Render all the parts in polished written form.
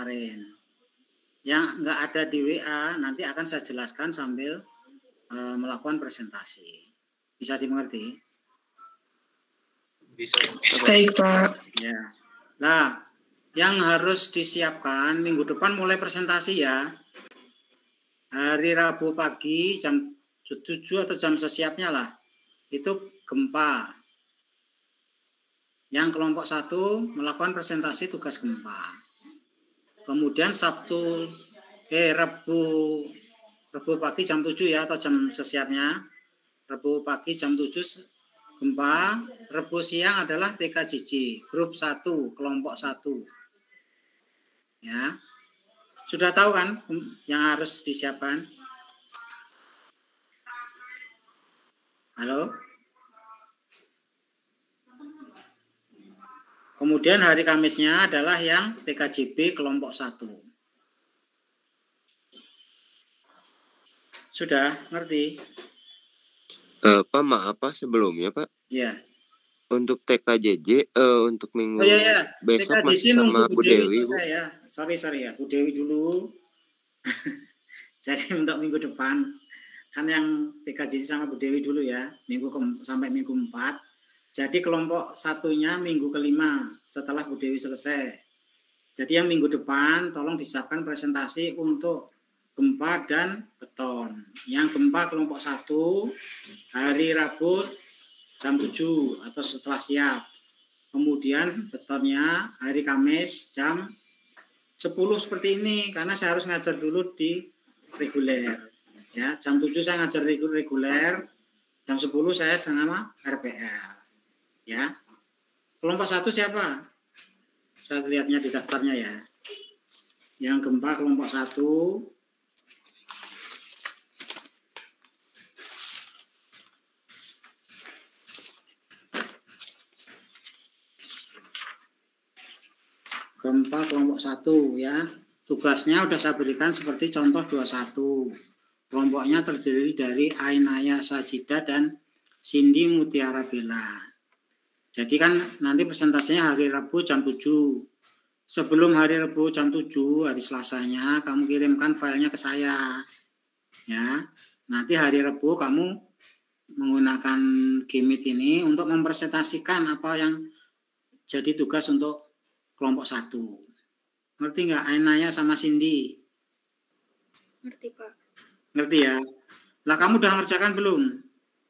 kemarin. Yang nggak ada di WA nanti akan saya jelaskan sambil melakukan presentasi. Bisa dimengerti? Bisa. Baik, Pak. Ya. Nah, yang harus disiapkan minggu depan mulai presentasi ya. Hari Rabu pagi jam 7 atau jam sesiapnya lah. Itu gempa. Yang kelompok 1 melakukan presentasi tugas gempa. Kemudian Rabu pagi jam 7 ya, atau jam sesiapnya. Rabu pagi jam 7 gempa. Rabu siang adalah TKJJ, grup 1, kelompok 1. Ya. Sudah tahu kan yang harus disiapkan? Halo? Kemudian hari Kamisnya adalah yang TKJB kelompok 1. Sudah ngerti? Pak, maaf Pak sebelumnya Pak. Iya. Untuk TKJJ untuk minggu besok TKJJ masih sama Bu Dewi, Bu. Ya. Sorry ya, Bu Dewi dulu. Jadi untuk minggu depan kan yang TKJJ sama Bu Dewi dulu ya, sampai minggu 4. Jadi kelompok 1-nya minggu ke-5 setelah Bu Dewi selesai. Jadi yang minggu depan tolong disiapkan presentasi untuk gempa dan beton. Yang gempa kelompok 1 hari Rabu jam 7 atau setelah siap. Kemudian betonnya hari Kamis jam 10 seperti ini, karena saya harus ngajar dulu di reguler. Ya, jam 7 saya ngajar reguler, jam 10 saya sama RPL. Ya. Kelompok 1 siapa? Saya lihatnya di daftarnya ya. Yang gempa kelompok 1 kelompok 1 ya. Tugasnya sudah saya berikan seperti contoh 21. Kelompoknya terdiri dari Ainaya Sajida dan Cindy Mutiara Bella. Jadi kan nanti presentasinya hari Rabu jam 7. Sebelum hari Rabu jam 7, hari Selasanya kamu kirimkan filenya ke saya. Ya. Nanti hari Rabu kamu menggunakan Gmeet ini untuk mempresentasikan apa yang jadi tugas untuk kelompok 1. Ngerti nggak Ainaya sama Cindy? Ngerti, Pak. Ngerti ya? Lah kamu udah ngerjakan belum?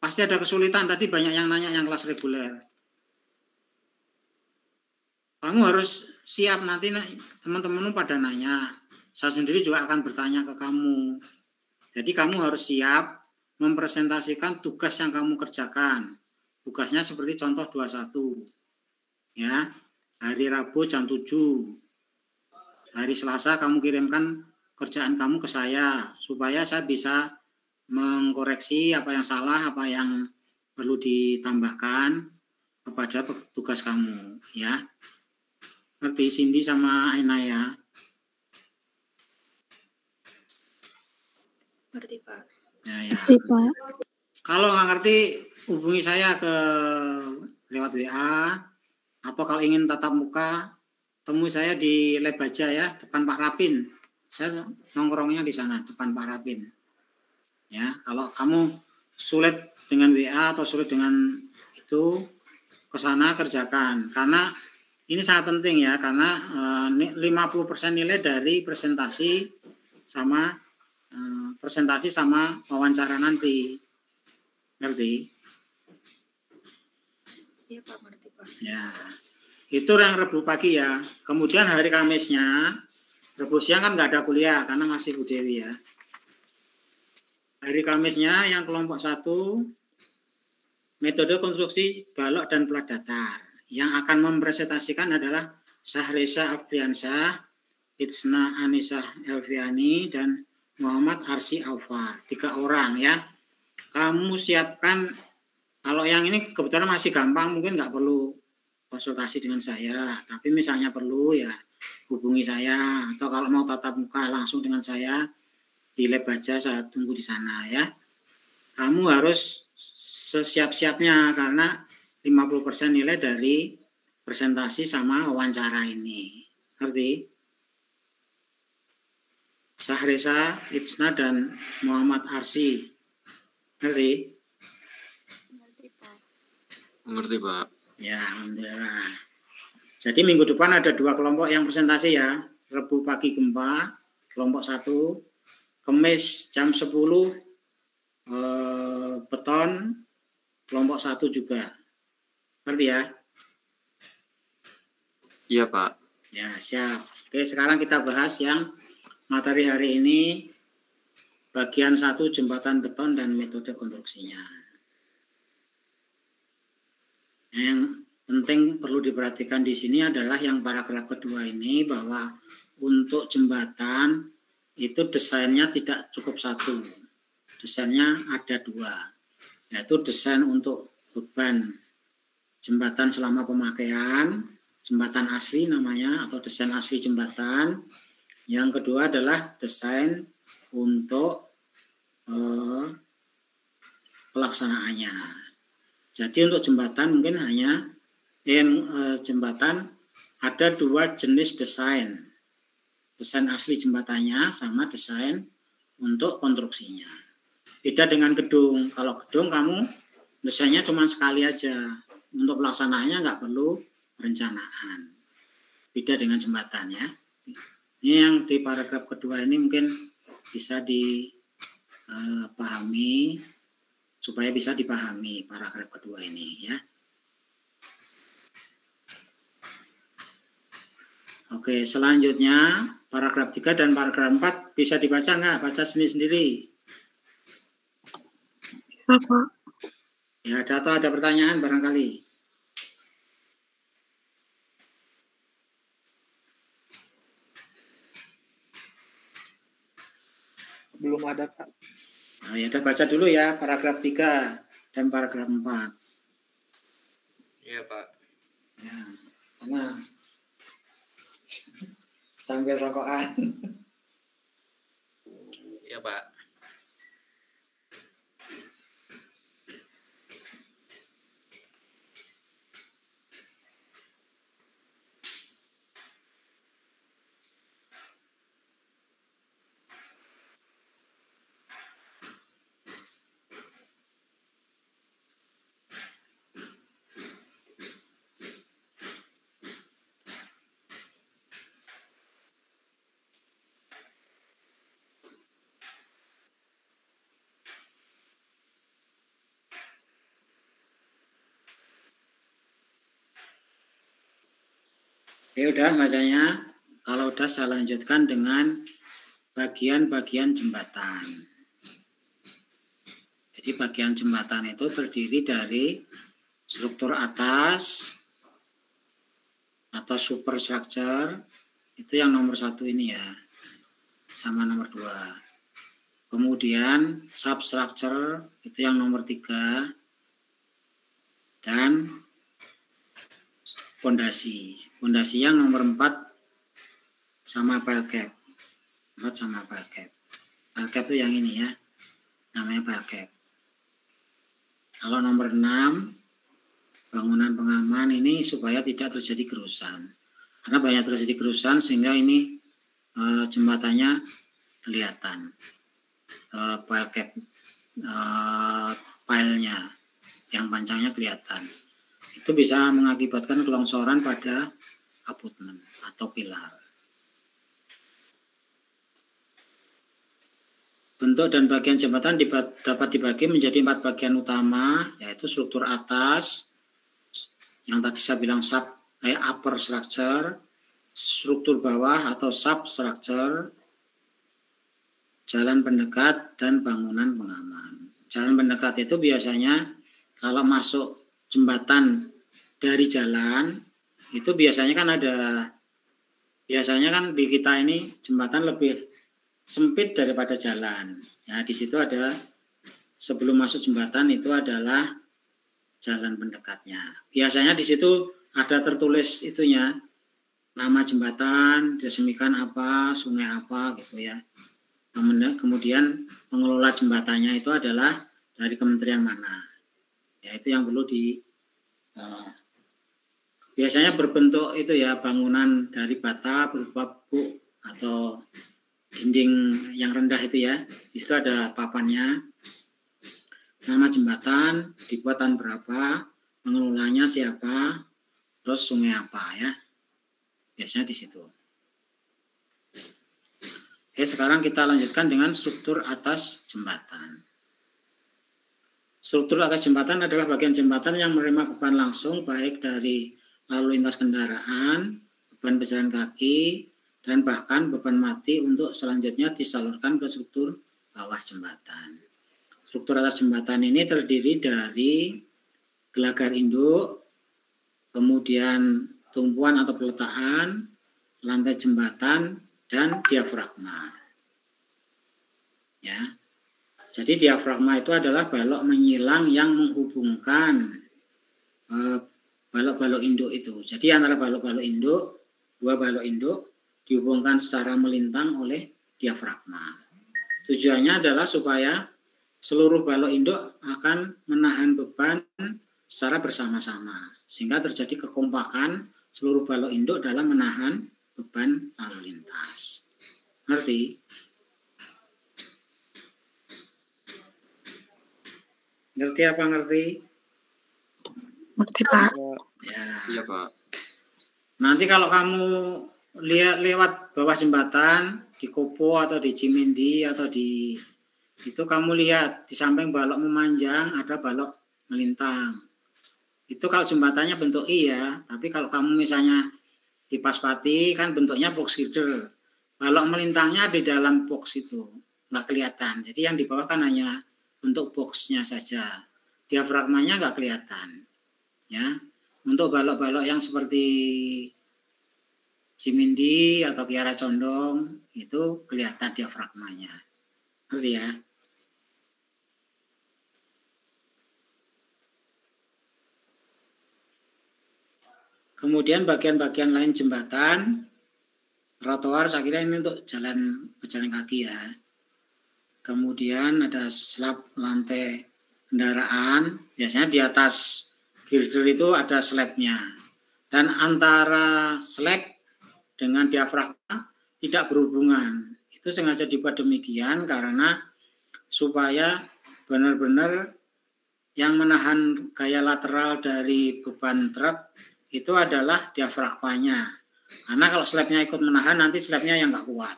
Pasti ada kesulitan, tadi banyak yang nanya yang kelas reguler. Kamu harus siap, nanti teman-temanmu pada nanya. Saya sendiri juga akan bertanya ke kamu. Jadi kamu harus siap mempresentasikan tugas yang kamu kerjakan. Tugasnya seperti contoh 21. Ya. Hari Rabu jam 7. Hari Selasa kamu kirimkan kerjaan kamu ke saya supaya saya bisa mengkoreksi apa yang salah, apa yang perlu ditambahkan kepada tugas kamu, ya. Ngerti Cindy sama Ainaya? Ngerti, Pak. Ya. Ngerti, Pak. Kalau nggak ngerti hubungi saya lewat WA, atau kalau ingin tatap muka temui saya di lab baja ya, depan Pak Rapin. Saya nongkrongnya di sana, depan Pak Rapin. Ya, kalau kamu sulit dengan WA atau sulit dengan itu, ke sana kerjakan. Karena ini sangat penting ya, karena 50% nilai dari presentasi sama wawancara nanti. Ngerti? Iya, Pak, ngerti, Pak. Ya. Itu yang Rabu pagi ya. Kemudian hari Kamisnya, Rabu siang kan nggak ada kuliah karena masih Bu Dewi ya. Hari Kamisnya yang kelompok 1, metode konstruksi balok dan plat datar. Yang akan mempresentasikan adalah Sahresa Apriansah, Itsna Anisah Elviani, dan Muhammad Arsi Aufar. 3 orang ya. Kamu siapkan, kalau yang ini kebetulan masih gampang, mungkin nggak perlu konsultasi dengan saya, tapi misalnya perlu ya hubungi saya, atau kalau mau tatap muka langsung dengan saya di lab baja, saya tunggu di sana ya. Kamu harus sesiap-siapnya karena 50% nilai dari presentasi sama wawancara ini. Ngerti? Sahresa, Itsna, dan Muhammad Arsi. Ngerti? Ngerti, Pak. Mengerti, Pak. Ya, alhamdulillah. Jadi minggu depan ada 2 kelompok yang presentasi ya. Rebu pagi gempa, kelompok 1. Kamis jam 10 beton, kelompok 1 juga. Ngerti ya? Iya, Pak. Ya, siap. Oke, sekarang kita bahas yang materi hari ini, bagian 1 jembatan beton dan metode konstruksinya. Yang penting perlu diperhatikan di sini adalah yang paragraf kedua ini, bahwa untuk jembatan itu desainnya tidak cukup 1. Desainnya ada 2, yaitu desain untuk beban jembatan selama pemakaian, jembatan asli namanya, atau desain asli jembatan. Yang kedua adalah desain untuk pelaksanaannya. Jadi untuk jembatan mungkin hanya jembatan ada 2 jenis desain. Desain asli jembatannya sama desain untuk konstruksinya. Beda dengan gedung. Kalau gedung kamu desainnya cuma sekali aja. Untuk pelaksanaannya nggak perlu perencanaan. Beda dengan jembatan ya. Ini yang di paragraf kedua ini mungkin bisa dipahami, supaya bisa dipahami paragraf kedua ini ya. Oke, selanjutnya paragraf 3 dan paragraf 4 bisa dibaca nggak? Baca sendiri-sendiri. Apa? Ya, ada pertanyaan barangkali. Belum ada, Pak. Nah, ya udah baca dulu ya paragraf 3 dan paragraf 4. Iya, Pak. Ya, karena sambil rokokan. Iya, Pak. Ya udah bacanya. Kalau udah saya lanjutkan dengan bagian-bagian jembatan. Jadi bagian jembatan itu terdiri dari struktur atas atau superstructure, itu yang nomor 1 ini ya, sama nomor 2. Kemudian substructure itu yang nomor 3, dan fondasi. Fondasi yang nomor 4 sama pile cap. 4 sama pile cap. Pile cap itu yang ini ya, namanya pile cap. Kalau nomor 6, bangunan pengaman ini supaya tidak terjadi kerusakan. Karena banyak terjadi kerusakan sehingga ini jembatannya kelihatan. Pile cap, pilenya yang panjangnya kelihatan. Itu bisa mengakibatkan kelongsoran pada abutmen atau pilar. Bentuk dan bagian jembatan dapat dibagi menjadi 4 bagian utama, yaitu struktur atas, yang tadi saya bilang upper structure, struktur bawah atau substructure, jalan pendekat, dan bangunan pengaman. Jalan pendekat itu biasanya kalau masuk jembatan dari jalan, itu biasanya kan di kita ini jembatan lebih sempit daripada jalan. Ya, di situ ada, sebelum masuk jembatan itu adalah jalan pendekatnya. Biasanya di situ ada tertulis itunya, nama jembatan, diresmikan apa, sungai apa gitu ya. Kemudian pengelola jembatannya itu adalah dari kementerian mana. Ya, itu yang perlu biasanya berbentuk itu ya, bangunan dari bata berupa buk atau dinding yang rendah itu ya. Itu ada papannya. Nama jembatan, dibuat tahun berapa, pengelolanya siapa, terus sungai apa ya. Biasanya di situ. Oke, sekarang kita lanjutkan dengan struktur atas jembatan. Struktur atas jembatan adalah bagian jembatan yang menerima beban langsung baik dari lalu lintas kendaraan, beban pejalan kaki, dan bahkan beban mati untuk selanjutnya disalurkan ke struktur bawah jembatan. Struktur atas jembatan ini terdiri dari gelagar induk, kemudian tumpuan atau peletakan, lantai jembatan, dan diafragma. Ya. Jadi diafragma itu adalah balok menyilang yang menghubungkan balok-balok induk itu. Jadi antara balok-balok induk, dua balok induk dihubungkan secara melintang oleh diafragma. Tujuannya adalah supaya seluruh balok induk akan menahan beban secara bersama-sama, sehingga terjadi kekompakan seluruh balok induk dalam menahan beban lalu lintas. Ngerti? Ngerti apa ngerti? Ngerti, Pak. Ya. Iya, Pak. Nanti kalau kamu lihat lewat bawah jembatan di Kopo atau di Cimindi atau di itu, kamu lihat di samping balok memanjang ada balok melintang. Itu kalau jembatannya bentuk I ya, tapi kalau kamu misalnya di Paspati kan bentuknya box girder. Balok melintangnya di dalam box itu, nggak kelihatan. Jadi yang di bawah kan hanya bentuk boxnya saja. Diafragmanya nggak kelihatan. Ya, untuk balok-balok yang seperti Cimindi atau Kiara Condong itu kelihatan diafragmanya. Ngerti ya? Kemudian bagian-bagian lain jembatan, trotoar, saya kira ini untuk jalan pejalan kaki ya. Kemudian ada slab lantai kendaraan, biasanya di atas girder itu ada slabnya. Dan antara slab dengan diafragma tidak berhubungan. Itu sengaja dibuat demikian karena supaya benar-benar yang menahan gaya lateral dari beban truk itu adalah diafragmanya. Karena kalau slabnya ikut menahan, nanti slabnya yang nggak kuat.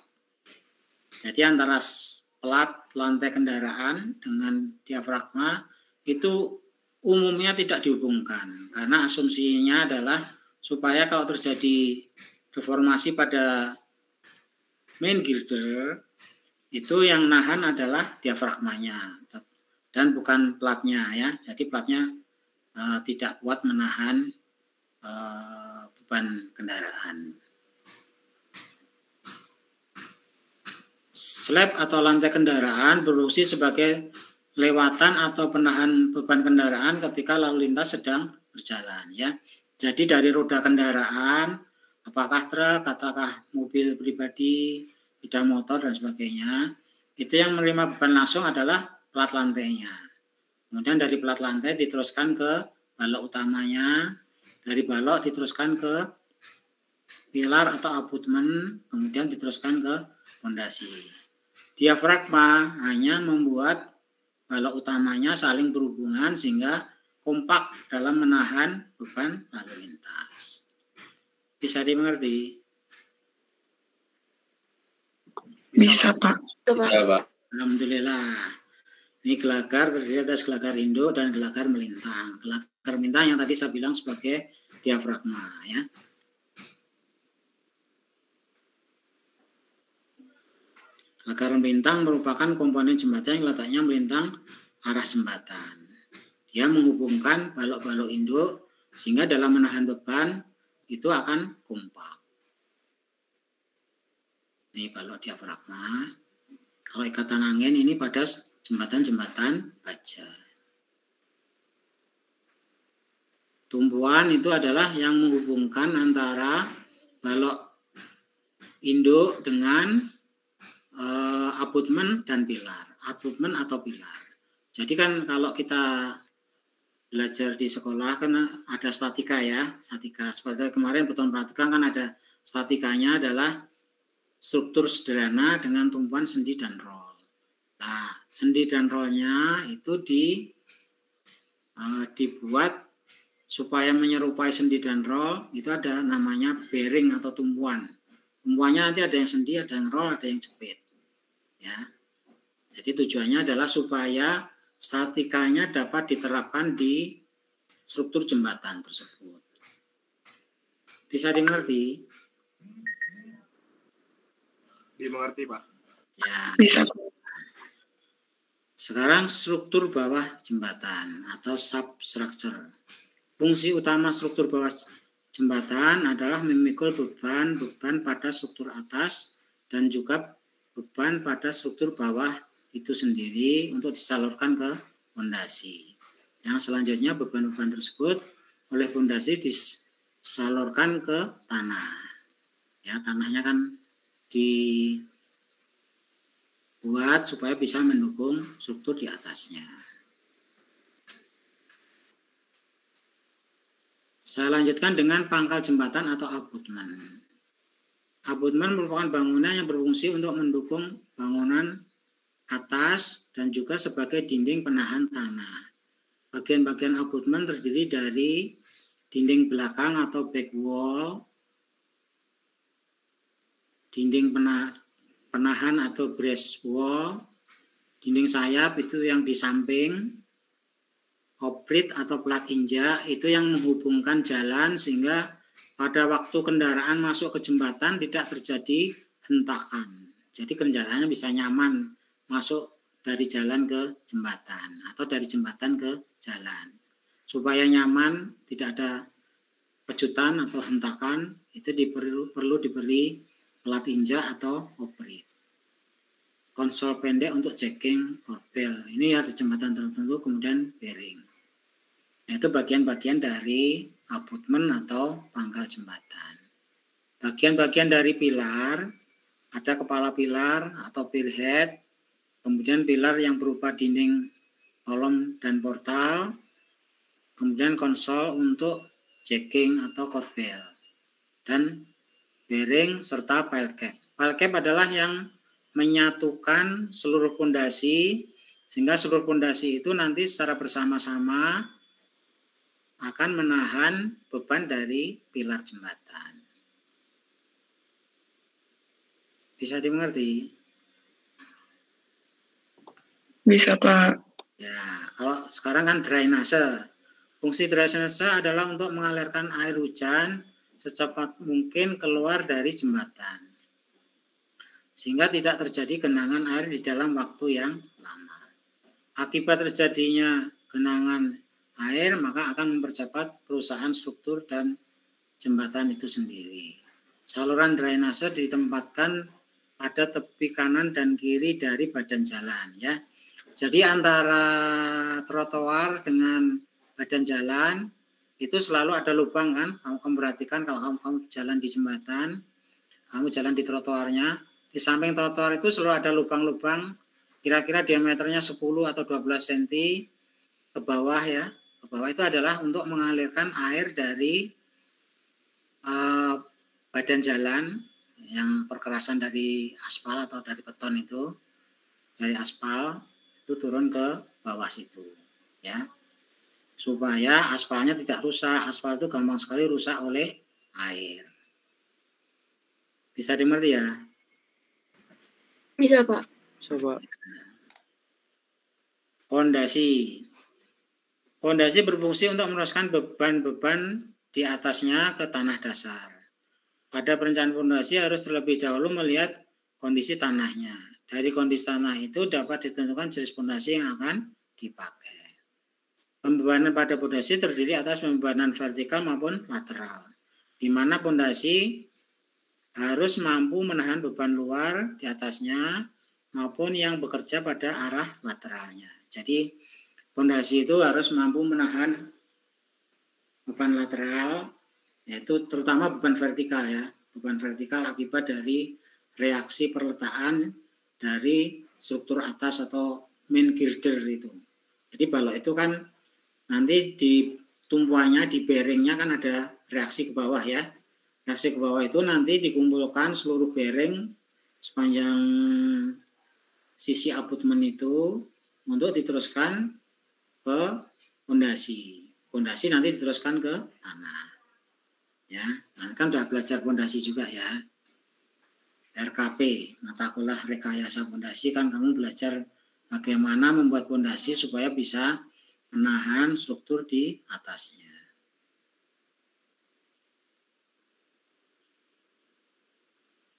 Jadi antara pelat lantai kendaraan dengan diafragma itu umumnya tidak dihubungkan. Karena asumsinya adalah supaya kalau terjadi deformasi pada main girder, itu yang nahan adalah diafragmanya dan bukan platnya ya. Jadi platnya tidak kuat menahan beban kendaraan. Slab atau lantai kendaraan berfungsi sebagai lewatan atau penahan beban kendaraan ketika lalu lintas sedang berjalan ya. Jadi dari roda kendaraan, apakah truk, katakanlah mobil pribadi, sepeda motor dan sebagainya, itu yang menerima beban langsung adalah plat lantainya. Kemudian dari plat lantai diteruskan ke balok utamanya, dari balok diteruskan ke pilar atau abutmen, kemudian diteruskan ke fondasi. Diafragma hanya membuat balok utamanya saling berhubungan sehingga kompak dalam menahan beban lalu lintas. Bisa dimengerti? Bisa, Pak. Bisa, Pak. Alhamdulillah. Ini gelagar terdiri atas gelagar induk dan gelagar melintang. Gelagar melintang yang tadi saya bilang sebagai diafragma ya. Gelagar melintang merupakan komponen jembatan yang letaknya melintang arah jembatan. Dia menghubungkan balok-balok induk sehingga dalam menahan beban itu akan kompak. Ini balok diafragma. Kalau ikatan angin ini pada jembatan-jembatan baja. Tumpuan itu adalah yang menghubungkan antara balok induk dengan abutmen dan pilar. Abutmen atau pilar. Jadi kan kalau kita belajar di sekolah kan ada statika ya. Statika. Seperti kemarin beton praktikum kan ada statikanya adalah struktur sederhana dengan tumpuan sendi dan roll. Nah, sendi dan rollnya itu dibuat supaya menyerupai sendi dan roll, itu ada namanya bearing atau tumpuan. Tumpuannya nanti ada yang sendi, ada yang roll, ada yang jepit. Ya. Jadi tujuannya adalah supaya statikanya dapat diterapkan di struktur jembatan tersebut. Bisa dimengerti? Dimengerti, Pak. Ya. Bisa. Sekarang struktur bawah jembatan atau substructure. Fungsi utama struktur bawah jembatan adalah memikul beban pada struktur atas dan juga beban pada struktur bawah itu sendiri untuk disalurkan ke fondasi. Yang selanjutnya beban-beban tersebut oleh fondasi disalurkan ke tanah. Ya, tanahnya kan dibuat supaya bisa mendukung struktur di atasnya. Saya lanjutkan dengan pangkal jembatan atau abutment. Abutment merupakan bangunan yang berfungsi untuk mendukung bangunan atas dan juga sebagai dinding penahan tanah. Bagian-bagian abutment terdiri dari dinding belakang atau back wall, dinding penahan atau brace wall, dinding sayap itu yang di samping, oprit atau plat injak itu yang menghubungkan jalan sehingga pada waktu kendaraan masuk ke jembatan tidak terjadi hentakan. Jadi kendaraannya bisa nyaman masuk dari jalan ke jembatan atau dari jembatan ke jalan. Supaya nyaman, tidak ada pecutan atau hentakan, itu perlu diberi plat injak atau oprit. Konsol pendek untuk jacking korbel. Ini ya di jembatan tertentu, kemudian bearing. Itu bagian-bagian dari abutment atau pangkal jembatan. Bagian-bagian dari pilar, ada kepala pilar atau pilhead, kemudian pilar yang berupa dinding, kolom, dan portal, kemudian konsol untuk jacking atau korbel, dan bearing serta pile cap. Pile cap adalah yang menyatukan seluruh fondasi, sehingga seluruh fondasi itu nanti secara bersama-sama akan menahan beban dari pilar jembatan. Bisa dimengerti? Bisa, Pak. Ya, kalau sekarang kan drainase. Fungsi drainase adalah untuk mengalirkan air hujan secepat mungkin keluar dari jembatan, sehingga tidak terjadi genangan air di dalam waktu yang lama. Akibat terjadinya genangan air, maka akan mempercepat kerusakan struktur dan jembatan itu sendiri. Saluran drainase ditempatkan pada tepi kanan dan kiri dari badan jalan, ya. Jadi antara trotoar dengan badan jalan itu selalu ada lubang kan. Kamu perhatikan kalau kamu jalan di jembatan, kamu jalan di trotoarnya, di samping trotoar itu selalu ada lubang-lubang kira-kira diameternya 10 atau 12 cm ke bawah ya. Ke bawah itu adalah untuk mengalirkan air dari badan jalan yang perkerasan dari aspal atau dari beton itu, dari aspal itu turun ke bawah situ ya, supaya aspalnya tidak rusak. Aspal itu gampang sekali rusak oleh air. Bisa dimengerti ya? Bisa, Pak. Bisa, Pak. Fondasi. Fondasi berfungsi untuk meneruskan beban-beban di atasnya ke tanah dasar. Pada perencanaan fondasi harus terlebih dahulu melihat kondisi tanahnya. Dari kondisi tanah itu dapat ditentukan jenis fondasi yang akan dipakai. Pembebanan pada fondasi terdiri atas pembebanan vertikal maupun lateral, di mana fondasi harus mampu menahan beban luar di atasnya maupun yang bekerja pada arah lateralnya. Jadi fondasi itu harus mampu menahan beban lateral, yaitu terutama beban vertikal ya, beban vertikal akibat dari reaksi perletaan dari struktur atas atau main girder itu. Jadi balok itu kan nanti di tumpuannya, di bearingnya kan ada reaksi ke bawah ya. Reaksi ke bawah itu nanti dikumpulkan seluruh bearing sepanjang sisi abutmen itu untuk diteruskan ke pondasi. Pondasi nanti diteruskan ke tanah. Ya, kan udah belajar pondasi juga ya. RKP, mata kuliah rekayasa pondasi, kan kamu belajar bagaimana membuat pondasi supaya bisa menahan struktur di atasnya.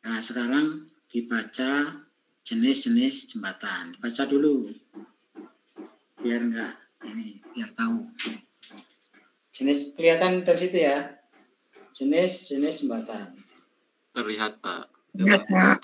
Nah, sekarang dibaca jenis-jenis jembatan. Baca dulu. Biar biar tahu. Jenis kelihatan dari situ ya. Jenis-jenis jembatan. Terlihat, Pak. Lihat, Pak.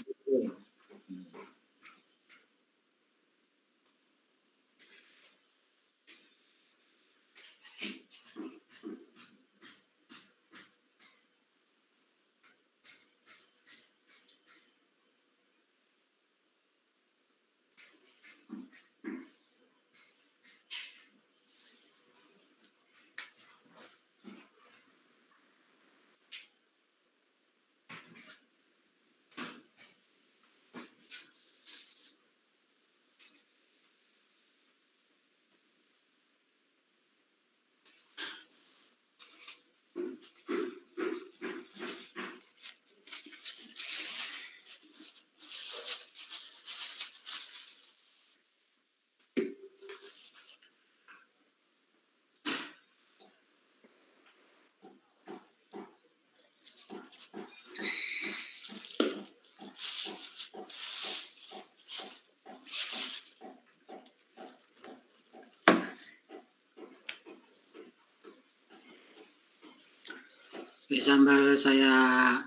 Sambil saya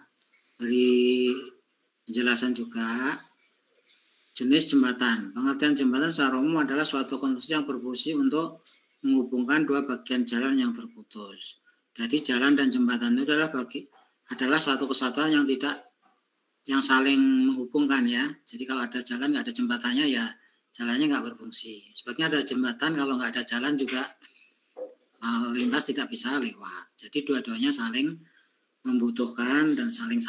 beri penjelasan juga. Jenis jembatan. Pengertian jembatan secara umum adalah suatu konstruksi yang berfungsi untuk menghubungkan dua bagian jalan yang terputus. Jadi jalan dan jembatan itu adalah suatu kesatuan yang saling menghubungkan ya. Jadi kalau ada jalan nggak ada jembatannya ya jalannya nggak berfungsi. Sebaliknya ada jembatan, kalau nggak ada jalan juga lintas tidak bisa lewat. Jadi dua-duanya saling membutuhkan dan saling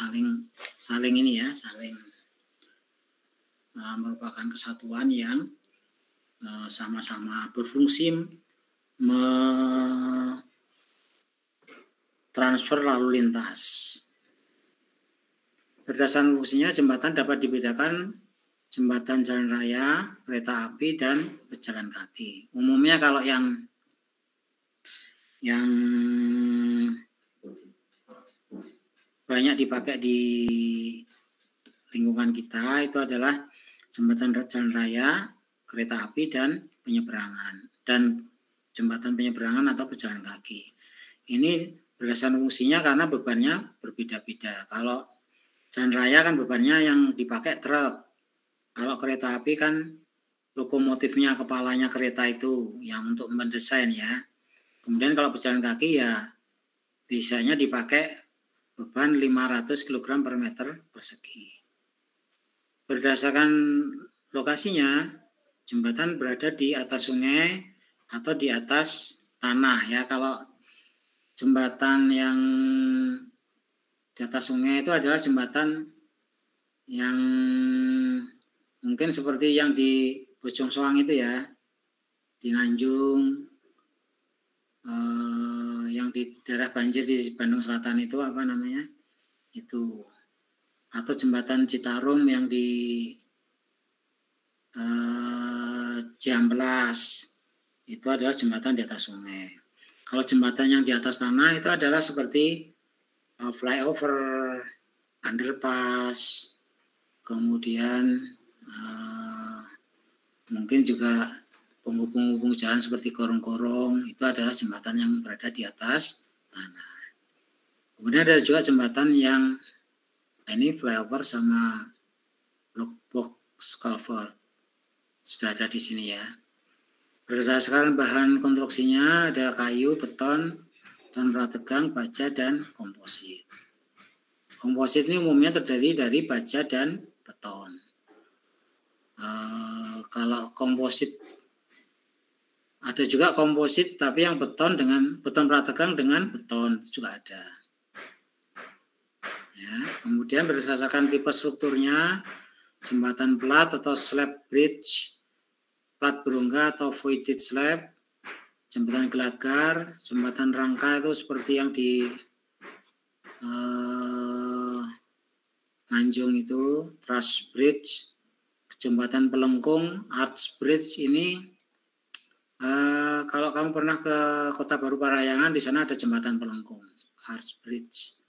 merupakan kesatuan yang sama-sama berfungsi transfer lalu lintas. Berdasarkan fungsinya, jembatan dapat dibedakan jembatan jalan raya, kereta api, dan pejalan kaki. Umumnya kalau yang banyak dipakai di lingkungan kita itu adalah jembatan jalan raya, kereta api, dan penyeberangan, dan jembatan penyeberangan atau pejalan kaki. Ini berdasarkan fungsinya karena bebannya berbeda-beda. Kalau jalan raya kan bebannya yang dipakai truk. Kalau kereta api kan lokomotifnya, kepalanya kereta itu yang untuk mendesain ya. Kemudian kalau pejalan kaki ya biasanya dipakai beban 500 kg per meter persegi. Berdasarkan lokasinya, jembatan berada di atas sungai atau di atas tanah ya. Kalau jembatan yang di atas sungai itu adalah jembatan yang mungkin seperti yang di Bojong Soang itu ya, di Nanjung, yang di daerah banjir di Bandung Selatan itu apa namanya? Itu. Atau jembatan Citarum yang di Ciamplas. Itu adalah jembatan di atas sungai. Kalau jembatan yang di atas tanah itu adalah seperti flyover, underpass, kemudian mungkin juga penghubung jalan seperti gorong-gorong, itu adalah jembatan yang berada di atas tanah. Kemudian ada juga jembatan yang ini flyover sama block box culvert sudah ada di sini ya. Berdasarkan bahan konstruksinya ada kayu, beton prategang, baja, dan komposit. Komposit ini umumnya terdiri dari baja dan beton. Kalau komposit ada juga komposit tapi yang beton prategang dengan beton juga ada. Ya, kemudian berdasarkan tipe strukturnya jembatan plat atau slab bridge, plat berongga atau voided slab, jembatan gelagar, jembatan rangka itu seperti yang di Nanjung itu, truss bridge, jembatan pelengkung, arch bridge ini. Kalau kamu pernah ke Kota Baru Parahyangan, di sana ada jembatan pelengkung, arch bridge.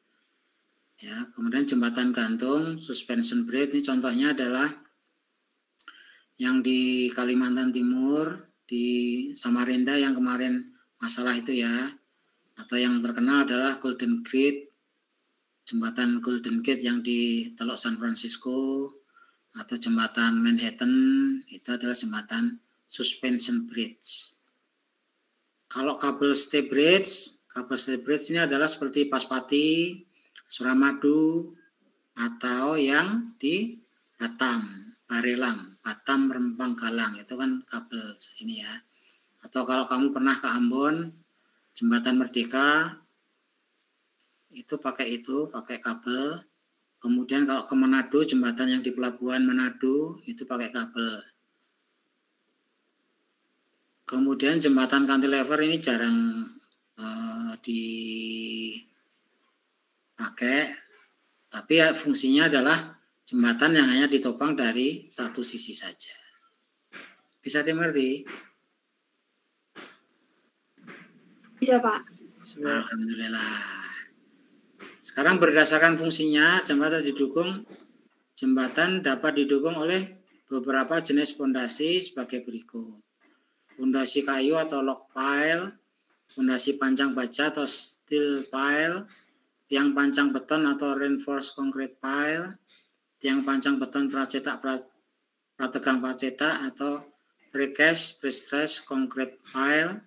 Ya, kemudian jembatan gantung, suspension bridge, ini contohnya adalah yang di Kalimantan Timur, di Samarinda yang kemarin masalah itu ya, atau yang terkenal adalah Golden Gate, jembatan Golden Gate yang di Teluk San Francisco, atau jembatan Manhattan, itu adalah jembatan suspension bridge. Kalau kabel stay bridge ini adalah seperti Paspati, Suramadu, atau yang di Batam, Barelang, Batam, Rempang, Galang, itu kan kabel ini ya. Atau kalau kamu pernah ke Ambon, jembatan Merdeka, itu pakai kabel. Kemudian kalau ke Manado, jembatan yang di Pelabuhan Manado, itu pakai kabel. Kemudian jembatan cantilever ini jarang dipakai, tapi ya, fungsinya adalah jembatan yang hanya ditopang dari satu sisi saja. Bisa dimengerti? Bisa, Pak. Alhamdulillah. Sekarang berdasarkan fungsinya, jembatan dapat didukung oleh beberapa jenis pondasi sebagai berikut. Pondasi kayu atau log pile, pondasi pancang baja atau steel pile, tiang pancang beton atau reinforced concrete pile, tiang pancang beton pracetak prategang pracetak atau precast prestressed concrete pile,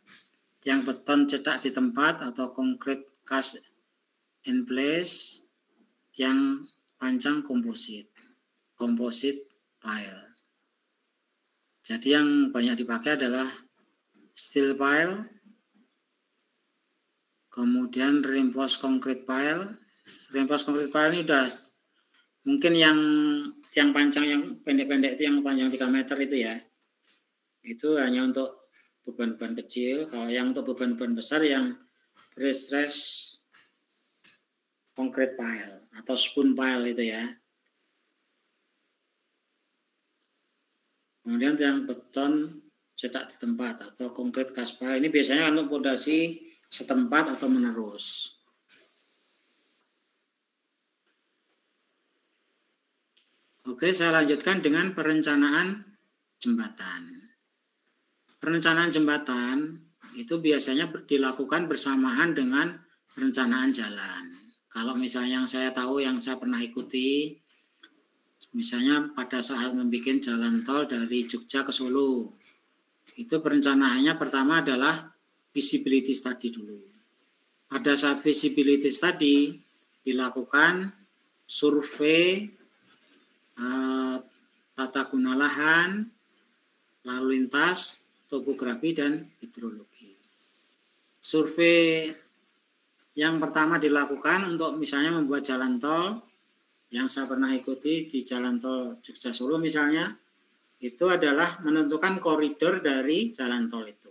tiang beton cetak di tempat atau concrete cast in place, tiang pancang composite pile. Jadi yang banyak dipakai adalah steel pile, kemudian reinforced concrete pile. Reinforced concrete pile ini udah mungkin yang tiang pancang yang pendek-pendek itu, yang panjang 3 meter itu ya. Itu hanya untuk beban-beban kecil. Kalau yang untuk beban-beban besar yang pre-stress concrete pile atau spoon pile itu ya. Kemudian tiang beton cetak di tempat atau concrete cast pile ini biasanya untuk pondasi setempat atau menerus. Oke, saya lanjutkan dengan perencanaan jembatan. Perencanaan jembatan itu biasanya dilakukan bersamaan dengan perencanaan jalan. Kalau misalnya yang saya tahu, yang saya pernah ikuti, misalnya pada saat membuat jalan tol dari Jogja ke Solo, itu perencanaannya pertama adalah visibility study dulu. Pada saat visibility study dilakukan survei tata guna lahan, lalu lintas, topografi, dan hidrologi. Survei yang pertama dilakukan untuk misalnya membuat jalan tol, yang saya pernah ikuti di jalan tol Jogja Solo misalnya, itu adalah menentukan koridor dari jalan tol itu.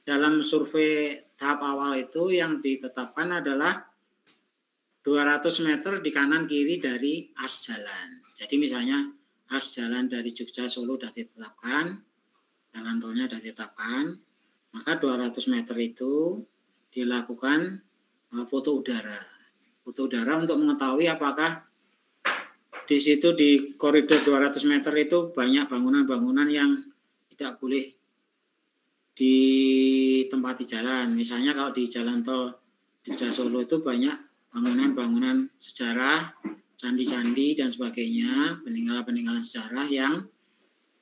Dalam survei tahap awal itu yang ditetapkan adalah 200 meter di kanan kiri dari as jalan. Jadi misalnya as jalan dari Jogja Solo sudah ditetapkan, jalan tolnya sudah ditetapkan, maka 200 meter itu dilakukan foto udara. Foto udara untuk mengetahui apakah di situ di koridor 200 meter itu banyak bangunan-bangunan yang tidak boleh ditempati jalan. Misalnya kalau di jalan tol Jogja Solo itu banyak bangunan-bangunan sejarah, candi-candi dan sebagainya, peninggalan-peninggalan sejarah yang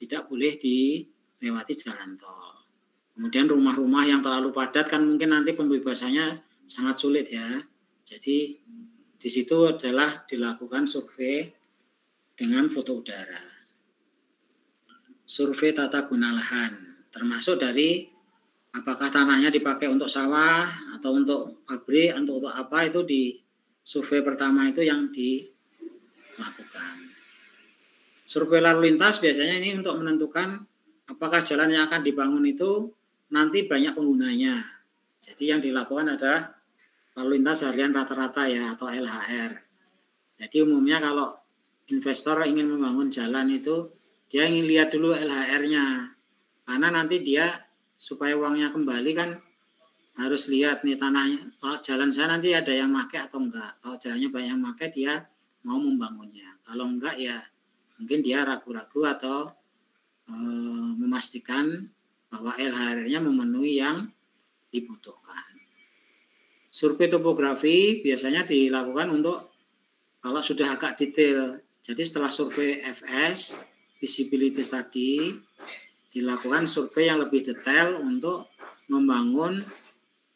tidak boleh dilewati jalan tol. Kemudian rumah-rumah yang terlalu padat kan mungkin nanti pembebasannya sangat sulit ya. Jadi di situ adalah dilakukan survei dengan foto udara. Survei tata guna lahan, termasuk dari apakah tanahnya dipakai untuk sawah atau untuk pabrik, untuk apa, itu di survei pertama itu yang dilakukan. Survei lalu lintas biasanya ini untuk menentukan apakah jalan yang akan dibangun itu nanti banyak penggunanya. Jadi yang dilakukan adalah lalu lintas harian rata-rata ya, atau LHR. Jadi umumnya kalau investor ingin membangun jalan itu, dia ingin lihat dulu LHR-nya. Karena nanti dia supaya uangnya kembali kan harus lihat nih tanahnya, kalau jalan saya nanti ada yang pakai atau enggak. Kalau jalannya banyak yang pakai, dia mau membangunnya. Kalau enggak ya mungkin dia ragu-ragu atau memastikan bahwa LHR-nya memenuhi yang dibutuhkan. Survei topografi biasanya dilakukan untuk kalau sudah agak detail. Jadi setelah survei FS, visibility study, dilakukan survei yang lebih detail untuk membangun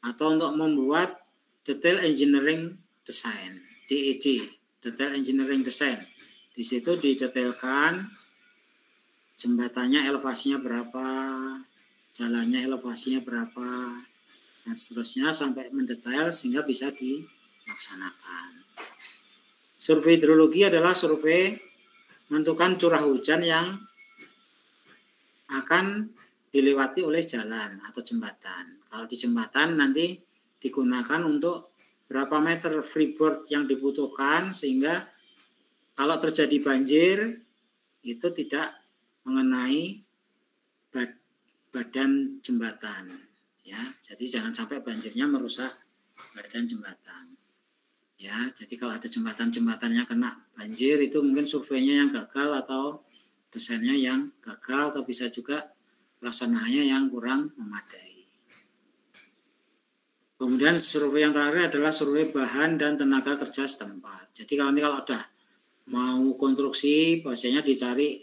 atau untuk membuat detail engineering design, DED, detail engineering design. Di situ didetailkan jembatannya elevasinya berapa, jalannya elevasinya berapa, dan seterusnya sampai mendetail sehingga bisa dilaksanakan. Survei hidrologi adalah survei menentukan curah hujan yang akan dilewati oleh jalan atau jembatan. Kalau di jembatan nanti digunakan untuk berapa meter freeboard yang dibutuhkan sehingga kalau terjadi banjir itu tidak mengenai badan jembatan. Ya, jadi jangan sampai banjirnya merusak badan jembatan. Ya, jadi kalau ada jembatan-jembatannya kena banjir itu mungkin surveinya yang gagal atau desainnya yang gagal atau bisa juga pelaksanaannya yang kurang memadai. Kemudian survei yang terakhir adalah survei bahan dan tenaga kerja setempat. Jadi kalau udah mau konstruksi, biasanya dicari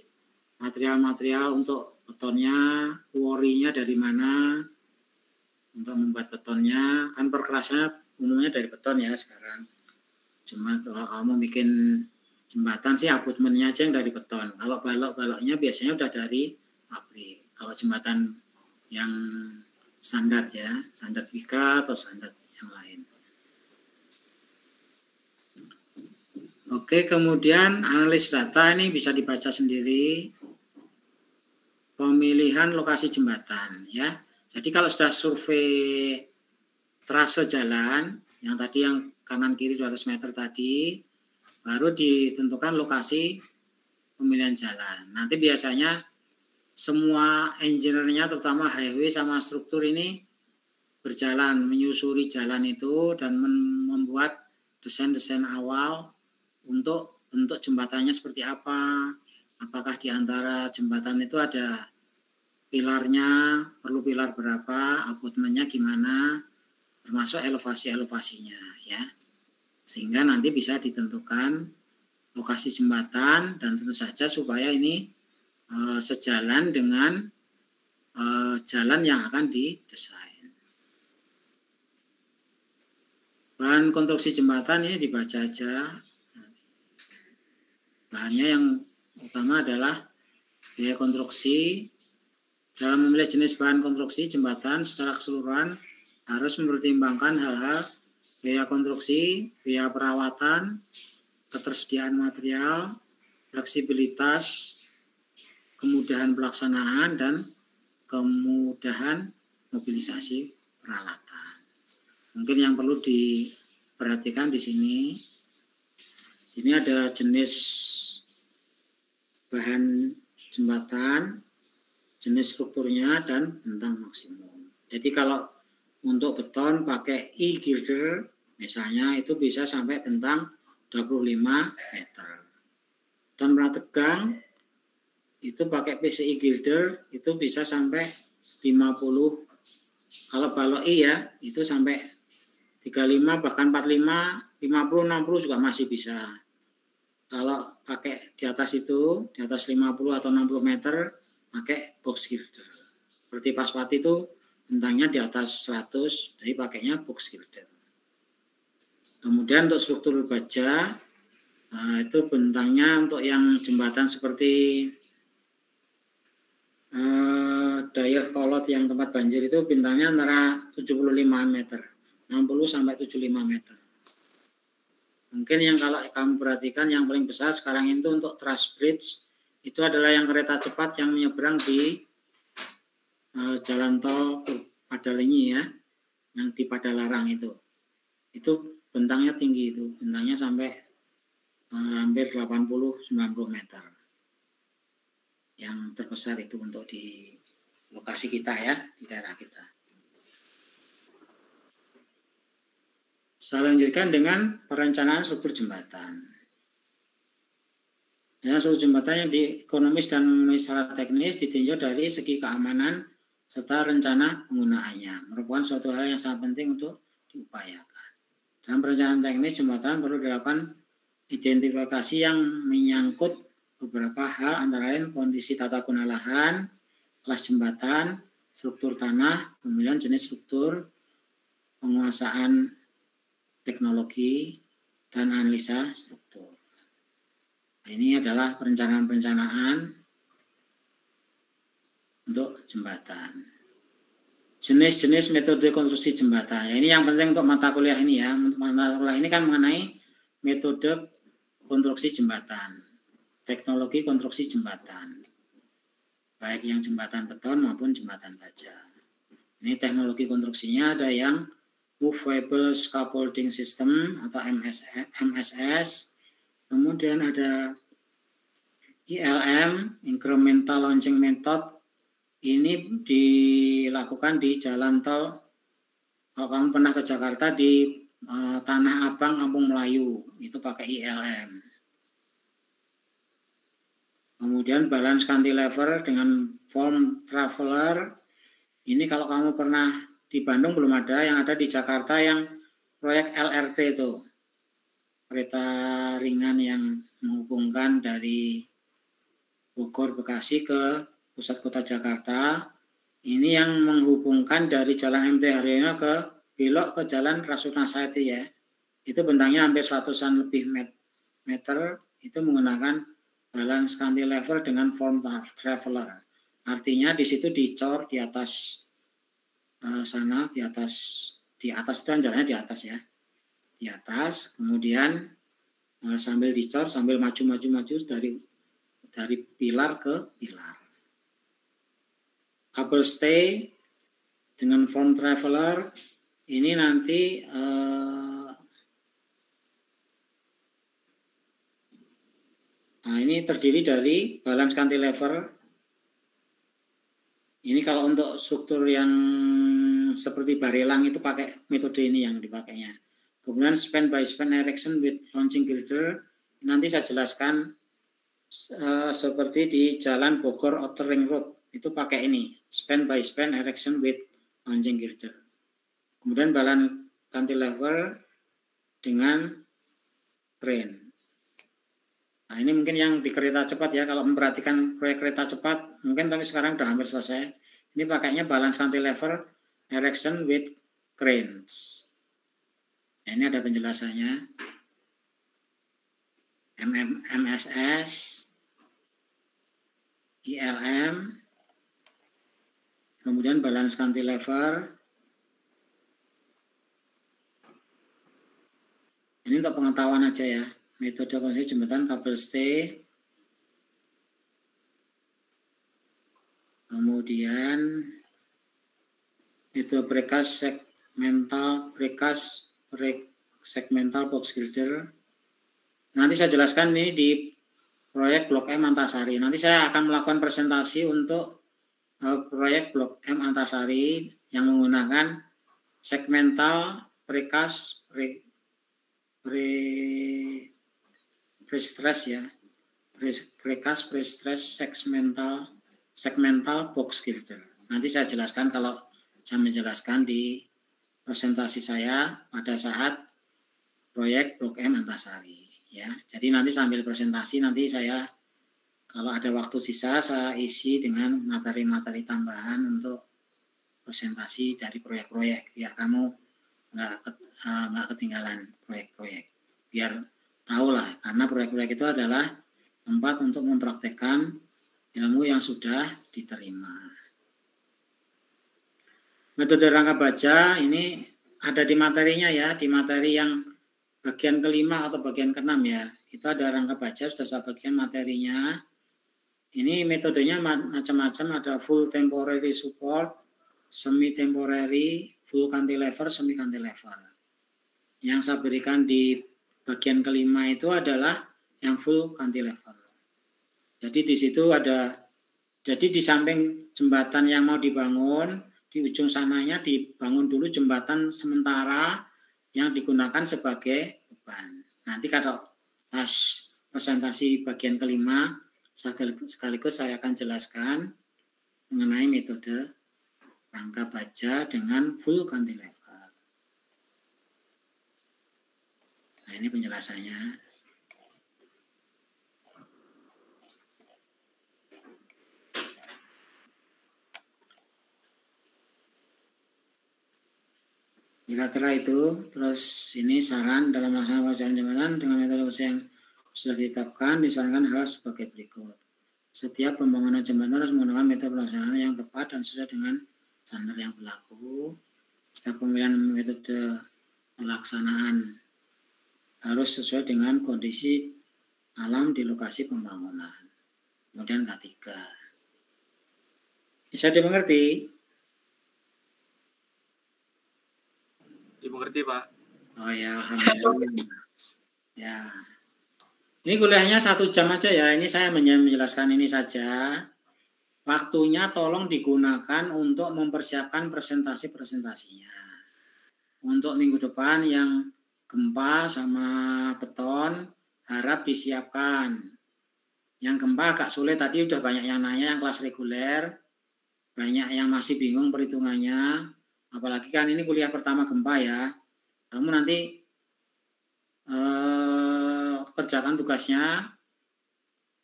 material-material untuk betonnya, quarry-nya dari mana untuk membuat betonnya. Kan perkerasannya umumnya dari beton ya sekarang. Cuma kalau kamu bikin jembatan sih abutmennya aja yang dari beton. Kalau balok-baloknya biasanya udah dari pabrik. Kalau jembatan yang standar ya, standar Wika atau standar yang lain. Oke, kemudian analis data ini bisa dibaca sendiri. Pemilihan lokasi jembatan ya. Jadi kalau sudah survei trase jalan, yang tadi yang kanan kiri 200 meter tadi, baru ditentukan lokasi pemilihan jalan. Nanti biasanya semua engineer-nya terutama highway sama struktur ini berjalan menyusuri jalan itu dan membuat desain-desain awal untuk bentuk jembatannya seperti apa. Apakah di antara jembatan itu ada pilarnya, perlu pilar berapa, abutmennya gimana, termasuk elevasi-elevasinya ya. Sehingga nanti bisa ditentukan lokasi jembatan dan tentu saja supaya ini sejalan dengan jalan yang akan didesain. Bahan konstruksi jembatan ini dibaca aja. Bahannya yang utama adalah biaya konstruksi. Dalam memilih jenis bahan konstruksi jembatan secara keseluruhan harus mempertimbangkan hal-hal biaya konstruksi, biaya perawatan, ketersediaan material, fleksibilitas, kemudahan pelaksanaan, dan kemudahan mobilisasi peralatan. Mungkin yang perlu diperhatikan di sini. Ini ada jenis bahan jembatan, jenis strukturnya, dan bentang maksimum. Jadi kalau untuk beton pakai E-girder, misalnya itu bisa sampai bentang 25 meter. Beton prategang itu pakai PCI girder itu bisa sampai 50. Kalau balok I ya, itu sampai 35 bahkan 45, 50, 60 juga masih bisa. Kalau pakai di atas itu, di atas 50 atau 60 meter, pakai box girder. Seperti Paspati itu bentangnya di atas 100, jadi pakainya box girder. Kemudian untuk struktur baja, itu bentangnya untuk yang jembatan seperti daya kolot yang tempat banjir itu bentangnya antara 75 meter, 60 sampai 75 meter. Mungkin yang kalau kamu perhatikan yang paling besar sekarang itu untuk truss bridge itu adalah yang kereta cepat yang menyeberang di jalan tol Padalenyi ya, yang di Padalarang itu bentangnya tinggi, itu bentangnya sampai hampir 80-90 meter, yang terbesar itu untuk di lokasi kita ya, di daerah kita. Saya lanjutkan dengan perencanaan struktur jembatan. Dan struktur jembatan yang di ekonomis dan secara teknis ditinjau dari segi keamanan serta rencana penggunaannya, merupakan suatu hal yang sangat penting untuk diupayakan. Dalam perencanaan teknis jembatan perlu dilakukan identifikasi yang menyangkut beberapa hal, antara lain kondisi tata guna lahan, kelas jembatan, struktur tanah, pemilihan jenis struktur, penguasaan teknologi, dan analisa struktur. Nah, ini adalah perencanaan-perencanaan untuk jembatan. Jenis-jenis metode konstruksi jembatan. Ya, ini yang penting untuk mata kuliah ini ya. Mata kuliah ini kan mengenai metode konstruksi jembatan, teknologi konstruksi jembatan, baik yang jembatan beton maupun jembatan baja. Ini teknologi konstruksinya ada yang Movable Scaffolding System atau MSS, kemudian ada ILM, Incremental Launching Method. Ini dilakukan di jalan tol, kalau kamu pernah ke Jakarta, di Tanah Abang, Kampung Melayu, itu pakai ILM. Kemudian balance cantilever dengan form traveler. Ini kalau kamu pernah di Bandung belum ada, yang ada di Jakarta yang proyek LRT itu, kereta ringan yang menghubungkan dari Bogor, Bekasi ke pusat kota Jakarta. Ini yang menghubungkan dari Jalan MT Haryono ke belok ke Jalan Rasuna Said ya. Itu bentangnya hampir 100-an lebih meter. Itu menggunakan balance cantilever dengan form traveler. Artinya di situ dicor di atas sana, di atas itu kan jalannya di atas ya. Di atas, kemudian sambil dicor, sambil maju dari pilar ke pilar. Couple stay dengan form traveler ini nanti ini terdiri dari balance cantilever. Ini kalau untuk struktur yang seperti barelang itu pakai metode ini yang dipakainya. Kemudian span by span erection with launching girder, nanti saya jelaskan seperti di Jalan Bogor Outer Ring Road. Itu pakai ini, span by span erection with launching girder. Kemudian balance cantilever dengan crane. Nah, ini mungkin yang di kereta cepat ya, kalau memperhatikan proyek kereta cepat, mungkin tapi sekarang sudah hampir selesai. Ini pakainya balance cantilever erection with cranes. Nah, ini ada penjelasannya. MSS, ILM, kemudian balance cantilever. Ini untuk pengetahuan aja ya. Metode konstruksi jembatan kabel stay. Kemudian metode precast segmental box girder. Nanti saya jelaskan ini di proyek Blok M Antasari. Nanti saya akan melakukan presentasi untuk proyek Blok M Antasari yang menggunakan segmental precast pre-stress ya, precast pre-stress segmental box girder. Nanti saya jelaskan kalau saya menjelaskan di presentasi saya pada saat proyek Blok M Antasari ya. Jadi nanti sambil presentasi nanti saya kalau ada waktu sisa saya isi dengan materi-materi tambahan untuk presentasi dari proyek-proyek biar kamu nggak ketinggalan proyek-proyek. Biar tahu lah, karena proyek-proyek itu adalah tempat untuk mempraktekkan ilmu yang sudah diterima. Metode rangka baja ini ada di materinya ya, di materi yang bagian kelima atau bagian keenam ya. Itu ada rangka baja, sudah saya bagian materinya. Ini metodenya macam-macam, ada full temporary support, semi temporary, full cantilever, semi cantilever. Yang saya berikan di bagian kelima itu adalah yang full cantilever. Jadi di situ ada, jadi di samping jembatan yang mau dibangun, di ujung sananya dibangun dulu jembatan sementara yang digunakan sebagai beban. Nanti kalau pas presentasi bagian kelima, sekaligus saya akan jelaskan mengenai metode rangka baja dengan full cantilever. Nah, ini penjelasannya. Kira-kira itu. Terus ini saran dalam melaksanakan pekerjaan jembatan dengan metode yang sudah ditetapkan, disarankan hal sebagai berikut. Setiap pembangunan jembatan harus menggunakan metode pelaksanaan yang tepat dan sesuai dengan standar yang berlaku. Setiap pemilihan metode pelaksanaan harus sesuai dengan kondisi alam di lokasi pembangunan. Kemudian K3. Bisa dimengerti? Dimengerti, Pak. Oh ya, alhamdulillah. Ya. Ini kuliahnya 1 jam aja ya. Ini saya menjelaskan ini saja. Waktunya tolong digunakan untuk mempersiapkan presentasinya. Untuk minggu depan yang gempa sama beton harap disiapkan. Yang gempa agak sulit, tadi udah banyak yang nanya yang kelas reguler, banyak yang masih bingung perhitungannya. Apalagi kan ini kuliah pertama gempa ya. Kamu nanti kerjakan tugasnya.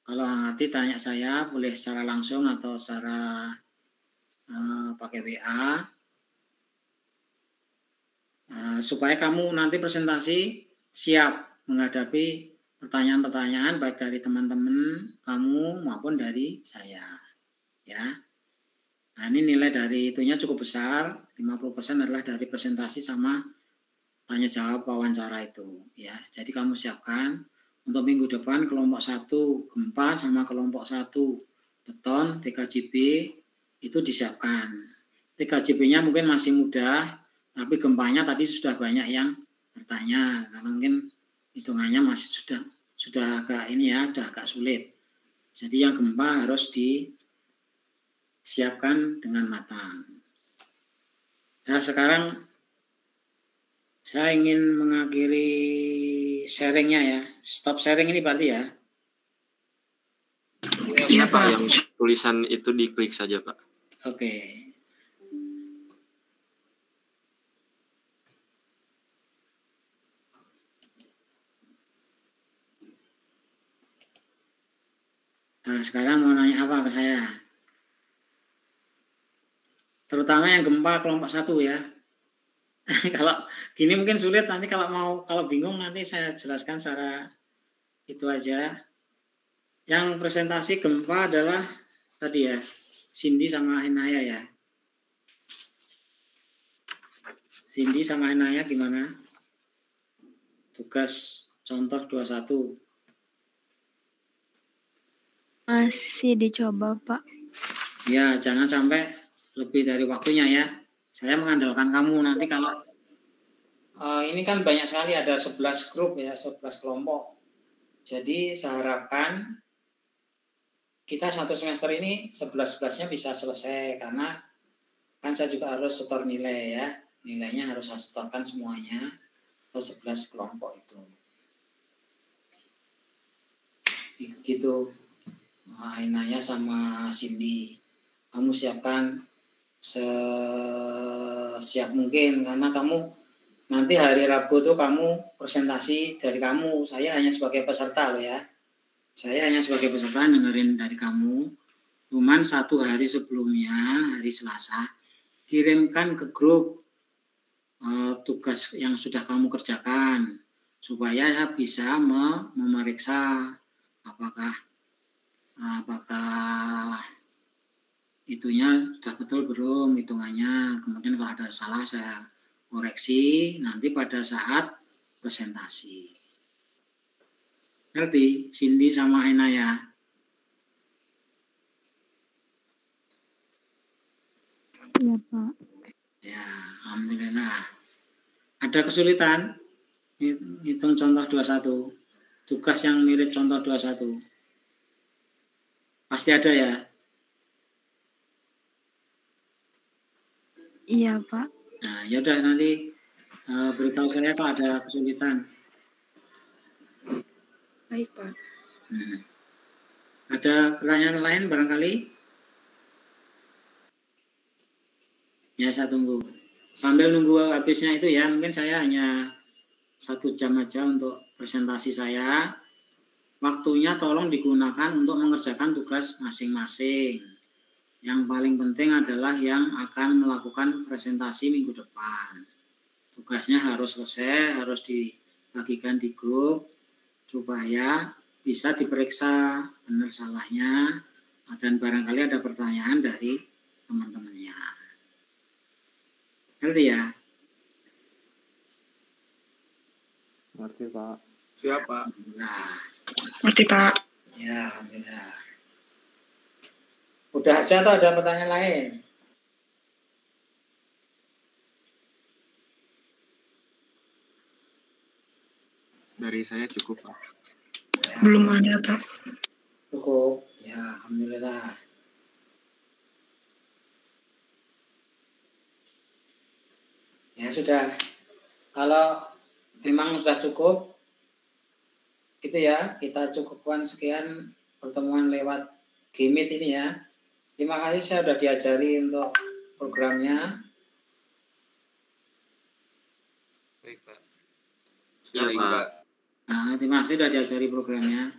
Kalau nanti tanya saya, boleh secara langsung atau secara pakai WA. Supaya kamu nanti presentasi siap menghadapi pertanyaan-pertanyaan baik dari teman-teman kamu maupun dari saya. Ya. Nah, ini nilai dari itunya cukup besar, 50% adalah dari presentasi sama tanya jawab wawancara itu. Ya. Jadi kamu siapkan untuk minggu depan kelompok 1 gempa sama kelompok 1 beton TKJB itu disiapkan. TKJB-nya mungkin masih mudah, tapi gempanya tadi sudah banyak yang bertanya karena mungkin hitungannya masih sudah agak ini ya, sudah agak sulit. Jadi yang gempa harus disiapkan dengan matang. Nah, sekarang saya ingin mengakhiri sharingnya ya. Stop sharing ini berarti ya. Iya, Pak. Yang tulisan itu diklik saja, Pak. Oke. Nah, sekarang mau nanya apa ke saya? Terutama yang gempa kelompok 1 ya. Kalau gini mungkin sulit, nanti kalau bingung nanti saya jelaskan secara itu aja. Yang presentasi gempa adalah tadi ya, Cindy sama Inaya ya. Cindy sama Inaya gimana? Tugas contoh 21. Masih dicoba, Pak. Ya, jangan sampai lebih dari waktunya ya. Saya mengandalkan kamu nanti kalau ini kan banyak sekali, ada 11 grup ya, 11 kelompok. Jadi saya harapkan kita 1 semester ini 11-11-nya bisa selesai karena kan saya juga harus setor nilai ya. Nilainya harus saya setorkan semuanya ke 11 kelompok itu. Gitu. Ainaya sama Cindy. Kamu siapkan sesiap mungkin karena kamu nanti hari Rabu tuh kamu presentasi dari kamu. Saya hanya sebagai peserta loh ya. Saya hanya sebagai peserta dengerin dari kamu. Cuman 1 hari sebelumnya, hari Selasa, kirimkan ke grup tugas yang sudah kamu kerjakan supaya bisa memeriksa apakah itunya sudah betul belum hitungannya. Kemudian kalau ada salah saya koreksi nanti pada saat presentasi. Ngerti? Cindy sama Inaya. Iya, Pak. Ya, alhamdulillah. Ada kesulitan? Hitung contoh 21. Tugas yang mirip contoh 21. Pasti ada ya? Iya, Pak. Nah, ya udah nanti beritahu saya kalau ada kesulitan. Baik, Pak. Ada pertanyaan lain barangkali? Ya, saya tunggu. Sambil nunggu habisnya itu ya, mungkin saya hanya 1 jam aja untuk presentasi saya. Waktunya tolong digunakan untuk mengerjakan tugas masing-masing. Yang paling penting adalah yang akan melakukan presentasi minggu depan. Tugasnya harus selesai, harus dibagikan di grup, supaya bisa diperiksa benar salahnya, dan barangkali ada pertanyaan dari teman-temannya. Ngerti ya? Ngerti, Pak. Siap, Pak. Nah, Ngerti, Pak. ya, alhamdulillah. Udah aja atau ada pertanyaan lain? Dari saya cukup, Pak. Belum ada, Pak. Cukup. Ya, alhamdulillah. Ya sudah. Kalau memang sudah cukup, itu ya, kita cukupkan sekian pertemuan lewat Gmeet ini ya. Terima kasih, saya sudah diajari untuk programnya. Iya, Pak. Nah, terima kasih sudah diajari programnya.